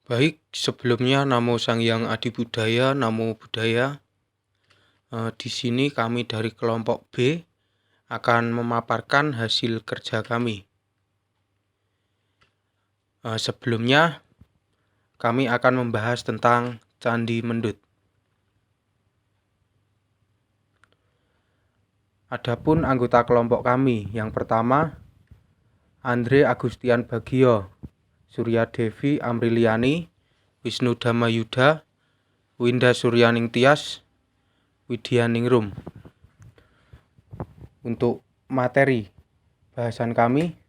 Baik, sebelumnya Namo Sang Hyang Adi Budaya, Namo Buddhaya. Di sini kami dari kelompok B akan memaparkan hasil kerja kami. Sebelumnya kami akan membahas tentang Candi Mendut. Adapun anggota kelompok kami, yang pertama Andre Agustian Bagio, Surya Devi Amriliani, Wisnu Damayuda, Winda Suryaning Tias, Widyaning-rum. Untuk materi bahasan kami,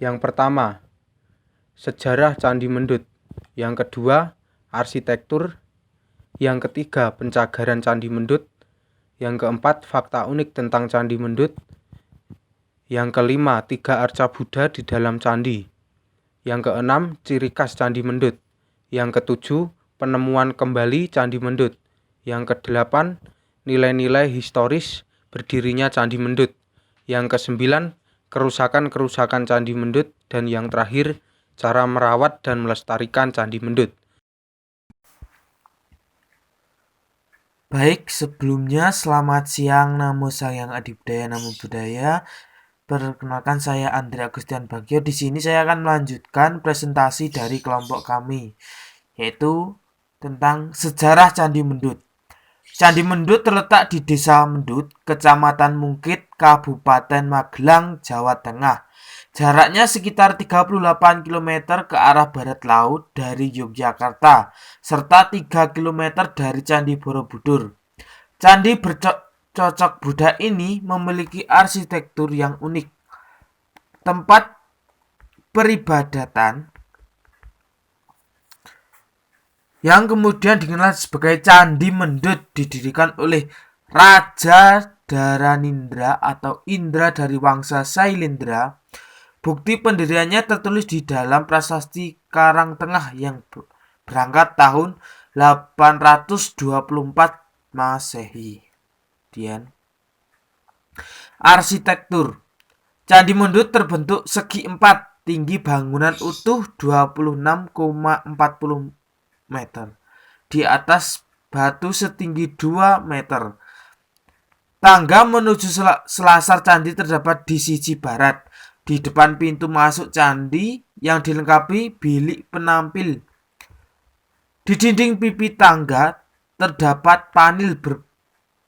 yang pertama sejarah Candi Mendut, yang kedua arsitektur, yang ketiga pencagaran Candi Mendut, yang keempat fakta unik tentang Candi Mendut, yang kelima 3 arca Buddha di dalam candi, yang keenam ciri khas Candi Mendut, yang ketujuh penemuan kembali Candi Mendut, yang kedelapan nilai-nilai historis berdirinya Candi Mendut, yang kesembilan kerusakan-kerusakan Candi Mendut, dan yang terakhir cara merawat dan melestarikan Candi Mendut. Baik, sebelumnya selamat siang, Namo Sang Hyang Adi Budaya, Namo Buddhaya. Perkenalkan, saya Andre Agustian Bagio. Di sini saya akan melanjutkan presentasi dari kelompok kami, yaitu tentang sejarah Candi Mendut. Candi Mendut terletak di Desa Mendut, Kecamatan Mungkit, Kabupaten Magelang, Jawa Tengah. Jaraknya sekitar 38 km ke arah barat laut dari Yogyakarta, serta 3 km dari Candi Borobudur. Candi bercocok Buddha ini memiliki arsitektur yang unik. Tempat peribadatan yang kemudian dikenal sebagai Candi Mendut didirikan oleh Raja Dharanindra atau Indra dari Wangsa Sailendra. Bukti pendiriannya tertulis di dalam prasasti Karangtengah yang berangkat tahun 824 Masehi. Kemudian arsitektur. Candi Mendut terbentuk segi empat, tinggi bangunan utuh 26,40 meter. Di atas batu setinggi 2 meter. Tangga menuju selasar candi terdapat di sisi barat. Di depan pintu masuk candi yang dilengkapi bilik penampil. Di dinding pipi tangga terdapat panel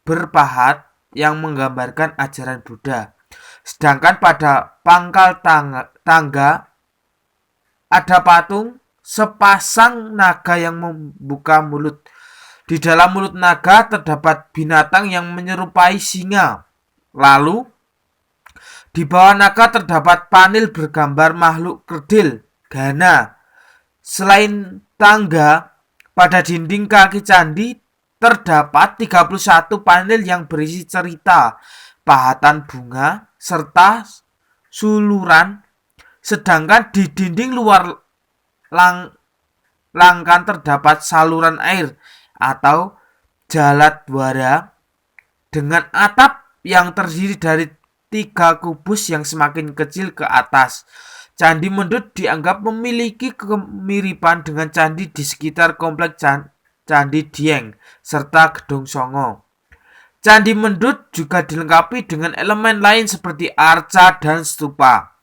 berpahat yang menggambarkan ajaran Buddha. Sedangkan pada pangkal tangga ada patung sepasang naga yang membuka mulut. Di dalam mulut naga terdapat binatang yang menyerupai singa. Lalu di bawah naga terdapat panel bergambar makhluk kerdil, gana. Selain tangga, pada dinding kaki candi terdapat 31 panel yang berisi cerita, pahatan bunga, serta suluran. Sedangkan di dinding luar langkan terdapat saluran air atau jaladwara dengan atap yang terdiri dari 3 kubus yang semakin kecil ke atas. Candi Mendut dianggap memiliki kemiripan dengan candi di sekitar kompleks Candi Dieng serta Gedong Songo. Candi Mendut juga dilengkapi dengan elemen lain seperti arca dan stupa.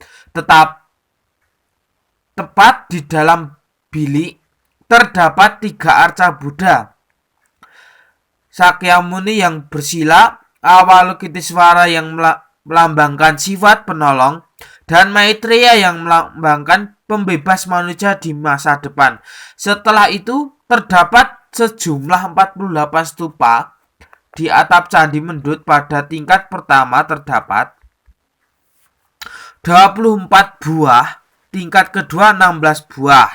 Tepat di dalam bilik terdapat 3 arca Buddha. Sakyamuni yang bersila, Avalokitesvara yang melambangkan sifat penolong, dan Maitreya yang melambangkan pembebas manusia di masa depan. Setelah itu terdapat sejumlah 48 stupa di atap Candi Mendut. Pada tingkat pertama terdapat 24 buah, tingkat kedua 16 buah.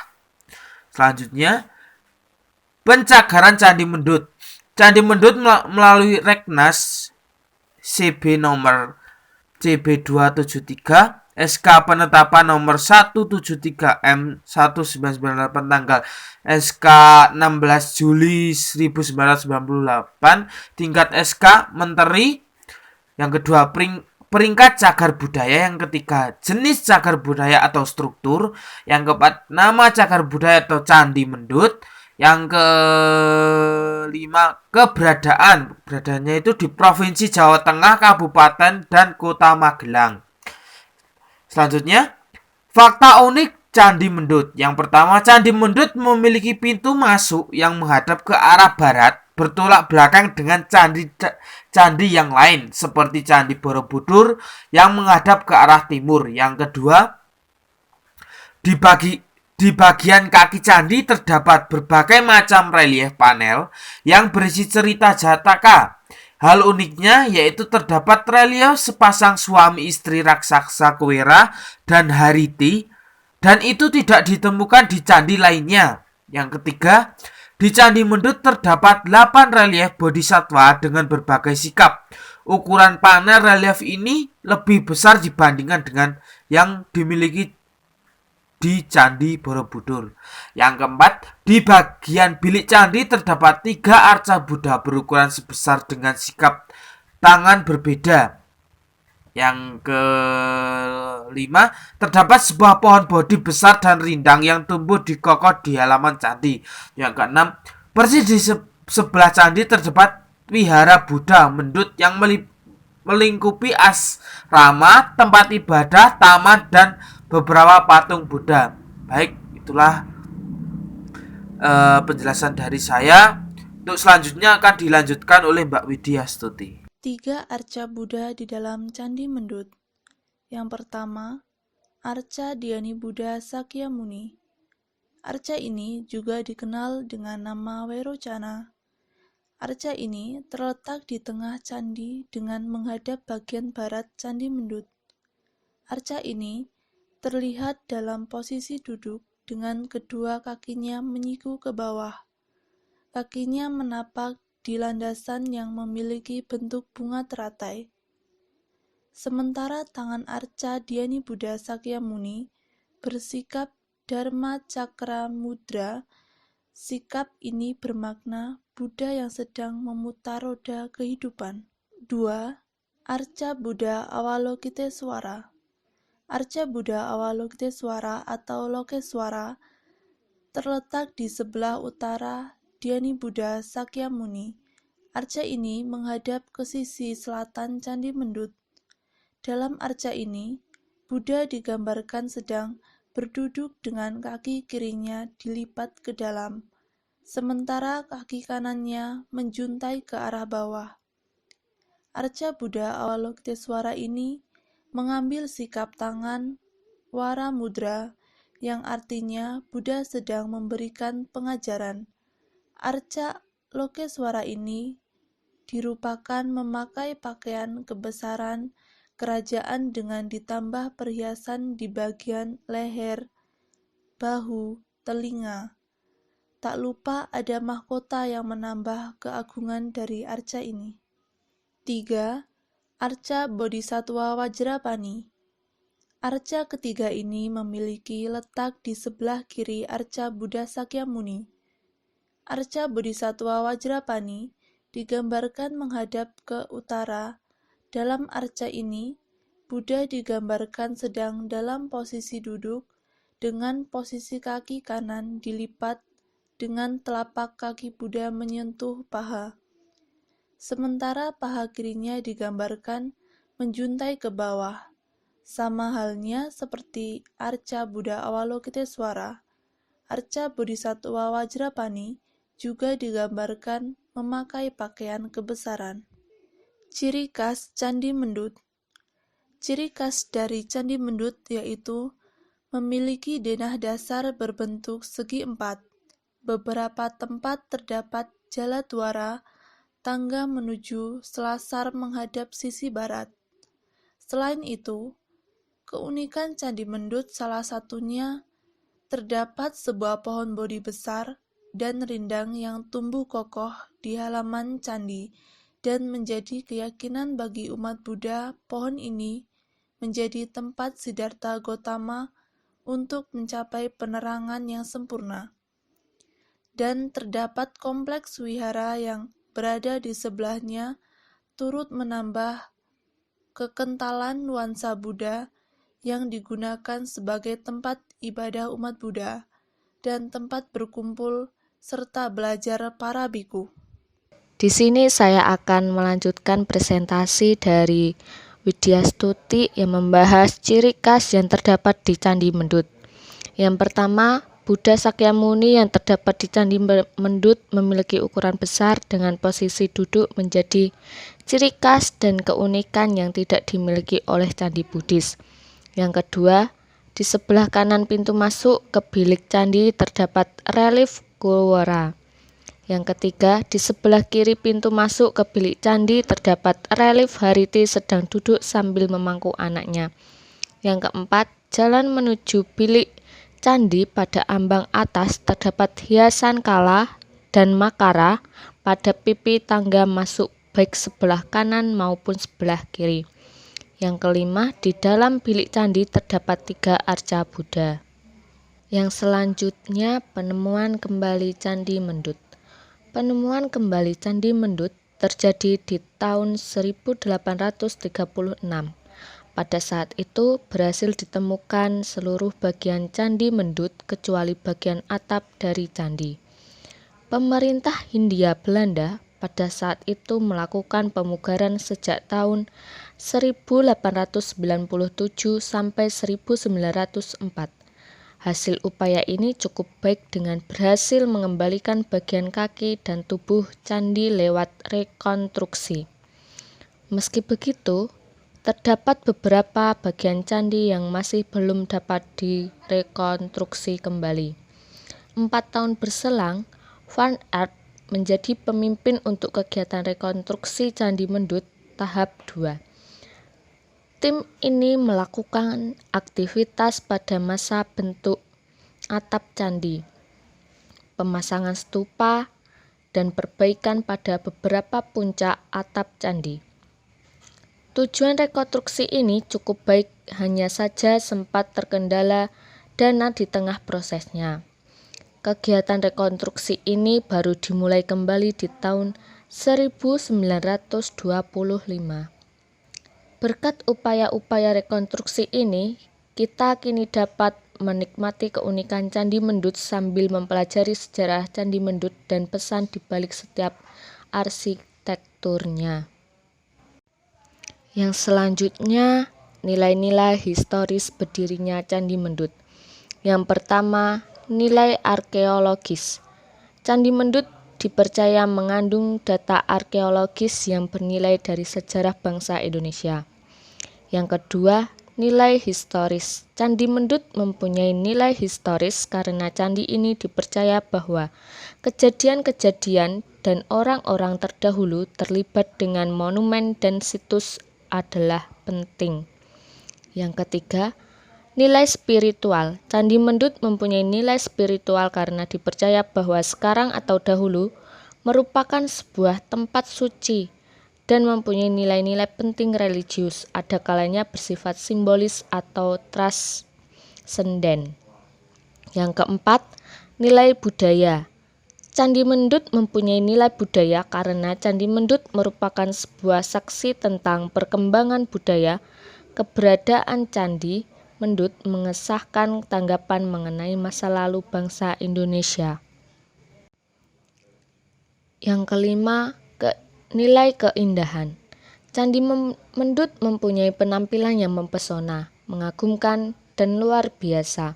Selanjutnya, pencagaran Candi Mendut. Candi Mendut melalui Regnas CB nomor CB273 SK penetapan nomor 173 M1998 tanggal SK 16 Juli 1998 tingkat SK Menteri. Yang kedua, peringkat cagar budaya. Yang ketiga, jenis cagar budaya atau struktur. Yang keempat, nama cagar budaya atau candi mendut. Yang kelima, keberadaan. Beradaannya itu di Provinsi Jawa Tengah, Kabupaten, dan Kota Magelang. Selanjutnya, fakta unik Candi Mendut. Yang pertama, Candi Mendut memiliki pintu masuk yang menghadap ke arah barat, bertolak belakang dengan candi yang lain, seperti Candi Borobudur yang menghadap ke arah timur. Yang kedua, di bagian kaki candi terdapat berbagai macam relief panel yang berisi cerita Jataka. Hal uniknya yaitu terdapat relief sepasang suami istri raksasa Kuwera dan Hariti, dan itu tidak ditemukan di candi lainnya. Yang ketiga, di Candi Mendut terdapat 8 relief bodhisatwa dengan berbagai sikap. Ukuran panel relief ini lebih besar dibandingkan dengan yang dimiliki di Candi Borobudur. Yang keempat, di bagian bilik candi terdapat 3 arca Buddha berukuran sebesar dengan sikap tangan berbeda. Yang kelima, terdapat sebuah pohon bodhi besar dan rindang yang tumbuh di kokoh di halaman candi. Yang keenam, persis di sebelah candi terdapat wihara Buddha Mendut yang melingkupi asrama, tempat ibadah, taman, dan beberapa patung Buddha. Baik, itulah penjelasan dari saya. Untuk selanjutnya akan dilanjutkan oleh Mbak Widya Stuti. 3 arca Buddha di dalam Candi Mendut. Yang pertama, arca Dhyani Buddha Sakyamuni. Arca ini juga dikenal dengan nama Wairocana. Arca ini terletak di tengah candi dengan menghadap bagian barat Candi Mendut. Arca ini terlihat dalam posisi duduk dengan kedua kakinya menyiku ke bawah. Kakinya menapak di landasan yang memiliki bentuk bunga teratai. Sementara tangan arca Dhyani Buddha Sakyamuni bersikap Dharma Cakra Mudra. Sikap ini bermakna Buddha yang sedang memutar roda kehidupan. 2. Arca Buddha Avalokiteswara. Arca Buddha Avalokiteswara atau Lokeswara terletak di sebelah utara Dhyani Buddha Sakyamuni. Arca ini menghadap ke sisi selatan Candi Mendut. Dalam arca ini, Buddha digambarkan sedang berduduk dengan kaki kirinya dilipat ke dalam, sementara kaki kanannya menjuntai ke arah bawah. Arca Buddha Avalokiteswara ini mengambil sikap tangan Wara Mudra, yang artinya Buddha sedang memberikan pengajaran. Arca Lokeswara ini dirupakan memakai pakaian kebesaran kerajaan dengan ditambah perhiasan di bagian leher, bahu, telinga. Tak lupa ada mahkota yang menambah keagungan dari arca ini. 3. Arca Bodhisattva Vajrapani. Arca ketiga ini memiliki letak di sebelah kiri arca Buddha Sakyamuni. Arca Bodhisattva Vajrapani digambarkan menghadap ke utara. Dalam arca ini, Buddha digambarkan sedang dalam posisi duduk dengan posisi kaki kanan dilipat dengan telapak kaki Buddha menyentuh paha. Sementara paha kirinya digambarkan menjuntai ke bawah. Sama halnya seperti arca Buddha Avalokiteswara, arca Bodhisattva Vajrapani juga digambarkan memakai pakaian kebesaran. Ciri khas Candi Mendut. Ciri khas dari Candi Mendut yaitu memiliki denah dasar berbentuk segi empat. Beberapa tempat terdapat jaladwara, tangga menuju selasar menghadap sisi barat. Selain itu, keunikan Candi Mendut salah satunya terdapat sebuah pohon bodhi besar dan rindang yang tumbuh kokoh di halaman candi, dan menjadi keyakinan bagi umat Buddha pohon ini menjadi tempat Siddhartha Gautama untuk mencapai penerangan yang sempurna. Dan terdapat kompleks wihara yang berada di sebelahnya turut menambah kekentalan nuansa Buddha yang digunakan sebagai tempat ibadah umat Buddha dan tempat berkumpul serta belajar para biku. Di sini saya akan melanjutkan presentasi dari Widya Stuti yang membahas ciri khas yang terdapat di Candi Mendut. Yang pertama, Buddha Sakyamuni yang terdapat di Candi Mendut memiliki ukuran besar dengan posisi duduk menjadi ciri khas dan keunikan yang tidak dimiliki oleh candi Buddhis. Yang kedua, di sebelah kanan pintu masuk ke bilik candi terdapat relief Kulwara. Yang ketiga, di sebelah kiri pintu masuk ke bilik candi terdapat relief Hariti sedang duduk sambil memangku anaknya. Yang keempat, jalan menuju bilik candi pada ambang atas terdapat hiasan kala dan makara pada pipi tangga masuk baik sebelah kanan maupun sebelah kiri. Yang kelima, di dalam bilik candi terdapat 3 arca Buddha. Yang selanjutnya, penemuan kembali Candi Mendut. Penemuan kembali Candi Mendut terjadi di tahun 1836. Pada saat itu berhasil ditemukan seluruh bagian Candi Mendut kecuali bagian atap dari candi. Pemerintah Hindia Belanda pada saat itu melakukan pemugaran sejak tahun 1897 sampai 1904. Hasil upaya ini cukup baik dengan berhasil mengembalikan bagian kaki dan tubuh candi lewat rekonstruksi. Meski begitu, terdapat beberapa bagian candi yang masih belum dapat direkonstruksi kembali. 4 tahun berselang, Van Aert menjadi pemimpin untuk kegiatan rekonstruksi Candi Mendut tahap 2. Tim ini melakukan aktivitas pada masa bentuk atap candi, pemasangan stupa, dan perbaikan pada beberapa puncak atap candi. Tujuan rekonstruksi ini cukup baik, hanya saja sempat terkendala dana di tengah prosesnya. Kegiatan rekonstruksi ini baru dimulai kembali di tahun 1925. Berkat upaya-upaya rekonstruksi ini, kita kini dapat menikmati keunikan Candi Mendut sambil mempelajari sejarah Candi Mendut dan pesan di balik setiap arsitekturnya. Yang selanjutnya, nilai-nilai historis berdirinya Candi Mendut. Yang pertama, nilai arkeologis. Candi Mendut dipercaya mengandung data arkeologis yang bernilai dari sejarah bangsa Indonesia. Yang kedua, nilai historis. Candi Mendut mempunyai nilai historis karena candi ini dipercaya bahwa kejadian-kejadian dan orang-orang terdahulu terlibat dengan monumen dan situs adalah penting. Yang ketiga, nilai spiritual. Candi Mendut mempunyai nilai spiritual karena dipercaya bahwa sekarang atau dahulu merupakan sebuah tempat suci dan mempunyai nilai-nilai penting religius, ada kalanya bersifat simbolis atau transenden. Yang keempat, nilai budaya. Candi Mendut mempunyai nilai budaya karena Candi Mendut merupakan sebuah saksi tentang perkembangan budaya. Keberadaan Candi Mendut mengesahkan tanggapan mengenai masa lalu bangsa Indonesia. Yang kelima, nilai keindahan. Candi Mendut mempunyai penampilan yang mempesona, mengagumkan, dan luar biasa.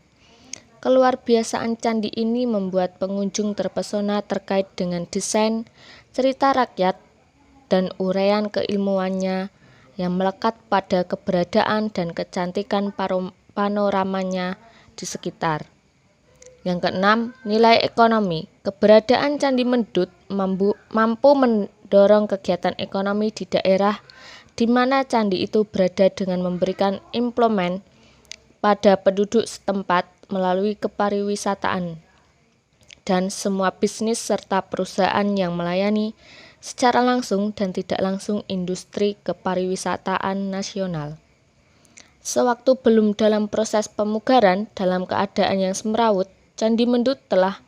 Keluarbiasaan candi ini membuat pengunjung terpesona terkait dengan desain, cerita rakyat, dan uraian keilmuannya yang melekat pada keberadaan dan kecantikan panoramanya di sekitar. Yang keenam, nilai ekonomi. Keberadaan Candi Mendut mampu mendorong kegiatan ekonomi di daerah di mana candi itu berada dengan memberikan employment pada penduduk setempat melalui kepariwisataan dan semua bisnis serta perusahaan yang melayani secara langsung dan tidak langsung industri kepariwisataan nasional. Sewaktu belum dalam proses pemugaran dalam keadaan yang semrawut, Candi Mendut telah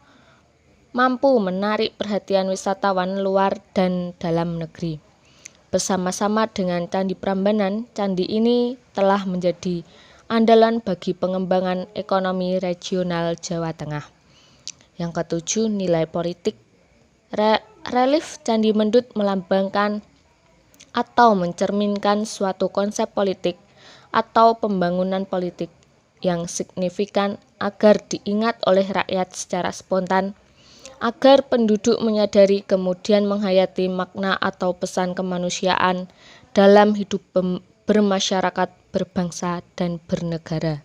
mampu menarik perhatian wisatawan luar dan dalam negeri. Bersama-sama dengan Candi Prambanan, candi ini telah menjadi andalan bagi pengembangan ekonomi regional Jawa Tengah. Yang ketujuh, nilai politik. Relief Candi Mendut melambangkan atau mencerminkan suatu konsep politik atau pembangunan politik yang signifikan agar diingat oleh rakyat secara spontan, agar penduduk menyadari kemudian menghayati makna atau pesan kemanusiaan dalam hidup bermasyarakat, berbangsa, dan bernegara.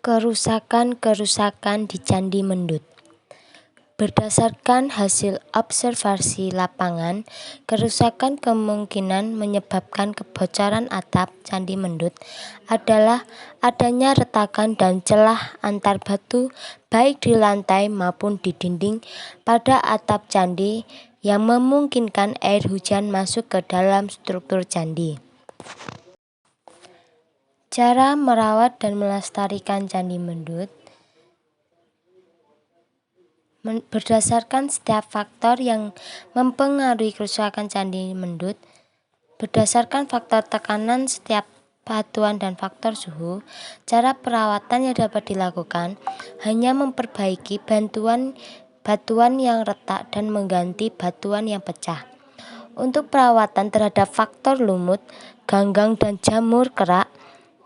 Kerusakan-kerusakan di Candi Mendut. Berdasarkan hasil observasi lapangan, kerusakan kemungkinan menyebabkan kebocoran atap Candi Mendut adalah adanya retakan dan celah antar batu baik di lantai maupun di dinding pada atap candi yang memungkinkan air hujan masuk ke dalam struktur candi. Cara merawat dan melestarikan Candi Mendut berdasarkan setiap faktor yang mempengaruhi kerusakan Candi Mendut, berdasarkan faktor tekanan setiap batuan dan faktor suhu, cara perawatan yang dapat dilakukan hanya memperbaiki batuan yang retak dan mengganti batuan yang pecah. Untuk perawatan terhadap faktor lumut, ganggang, dan jamur kerak,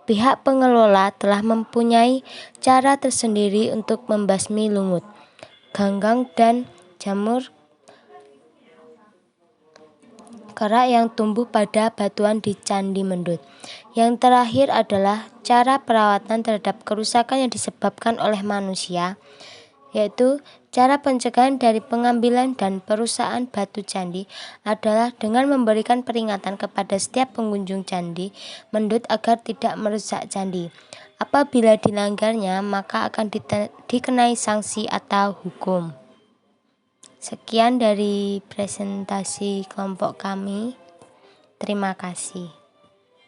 pihak pengelola telah mempunyai cara tersendiri untuk membasmi lumut, ganggang, dan jamur kerak yang tumbuh pada batuan di Candi Mendut. Yang terakhir adalah cara perawatan terhadap kerusakan yang disebabkan oleh manusia, yaitu cara pencegahan dari pengambilan dan perusakan batu candi adalah dengan memberikan peringatan kepada setiap pengunjung Candi Mendut agar tidak merusak candi. Apabila dilanggarnya, maka akan dikenai sanksi atau hukum. Sekian dari presentasi kelompok kami. Terima kasih.